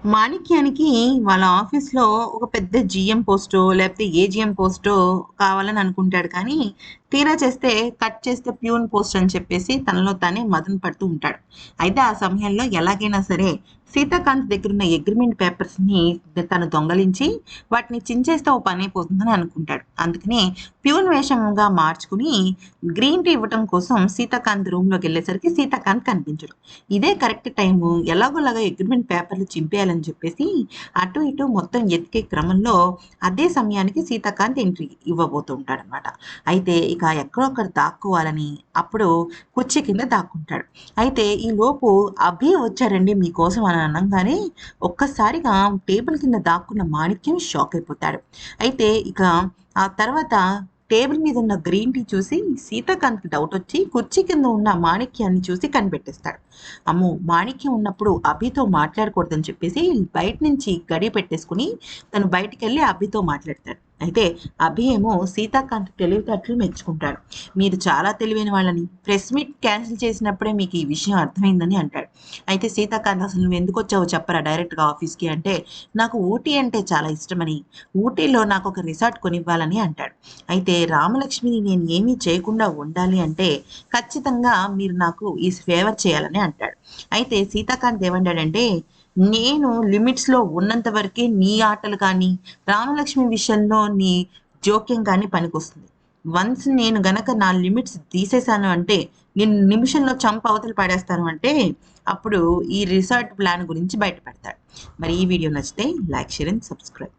మాణిక్యానికి వాళ్ళ ఆఫీస్‌లో ఒక పెద్ద జీఎం పోస్టో, లేకపోతే ఏజీఎం పోస్టో కావాలని అనుకుంటాడు కానీ, తీరా చేస్తే కట్ చేస్తే ప్యూన్ పోస్ట్ అని చెప్పేసి తనలో తానే మదన పడుతూ ఉంటాడు. అయితే ఆ సమయంలో ఎలాగైనా సరే సీతాకాంత్ దగ్గరున్న అగ్రీమెంట్ పేపర్స్‌ని తను దొంగలించి వాటిని చించేస్తే ఓ పనైపోతుందని అనుకుంటాడు. అందుకనే ప్యూన్ వేషంగా మార్చుకుని గ్రీన్ టీ ఇవ్వటం కోసం సీతాకాంత్ రూమ్‌లోకెళ్ళేసరికి సీతాకాంత్ కనిపించడు. ఇదే కరెక్ట్ టైము. ఎలాగోలాగా అగ్రీమెంట్ పేపర్‌లు చింపేయాలని చెప్పేసి అటు ఇటు మొత్తం ఎతికే క్రమంలో అదే సమయానికి సీతాకాంత్ ఎంట్రీ ఇవ్వబోతూ ఉంటాడనమాట. అయితే ఇక ఎక్కడో అక్కడ దాక్కోవాలని అప్పుడు కుర్చీ కింద దాక్కుంటాడు. అయితే ఈలోపు అభి వచ్చారండి మీకోసం అని అనంగానే ఒక్కసారిగా టేబుల్ కింద దాక్కున్న మాణిక్యం షాక్ అయిపోతాడు. అయితే ఇక ఆ తర్వాత టేబుల్ మీద ఉన్న గ్రీన్ టీ చూసి సీతాకాంత్‌కి డౌటొచ్చి కుర్చీ కింద ఉన్న మాణిక్యాన్ని చూసి కనిపెట్టేస్తాడు. అమ్మో! మాణిక్యం ఉన్నప్పుడు అభితో మాట్లాడకూడదని చెప్పేసి బయట నుంచి గడియ పెట్టేసుకొని తను బయటికెళ్ళి అభితో మాట్లాడతాడు. అయితే అభి ఏమో సీతాకాంత్ తెలివితేటలు మెచ్చుకుంటాడు. మీరు చాలా తెలివైన వాళ్ళని ప్రెస్ మీట్ క్యాన్సిల్ చేసినప్పుడే మీకు ఈ విషయం అర్థమైందని అంటాడు. అయితే సీతాకాంత్ అసలు నువ్వెందుకొచ్చావో చెప్పరా డైరెక్ట్‌గా ఆఫీస్‌కి అంటే, నాకు ఊటీ అంటే చాలా ఇష్టమని, ఊటీలో నాకొక రిసార్ట్ కొనివ్వాలని అంటాడు. అయితే రామలక్ష్మిని నేను ఏమీ చేయకుండా ఉండాలి అంటే ఖచ్చితంగా మీరు నాకు ఈ ఫేవర్ చేయాలని అంటాడు. అయితే సీతాకాంత్ ఏమంటాడంటే, నేను లిమిట్స్‌లో ఉన్నంత వరకే నీ ఆటలు కానీ, రామలక్ష్మి విషయంలో నీ జోక్యం కానీ పనికొస్తుంది. వన్స్ నేను గనక నా లిమిట్స్ తీసేశాను అంటే, నిన్ను నిమిషంలో చంపి అవతల పడేస్తాను అంటే, అప్పుడు ఈ రిసార్ట్ ప్లాన్ గురించి బయట పెడతాడు. మరి ఈ వీడియో నచ్చితే లైక్, షేర్ అండ్ సబ్స్క్రైబ్.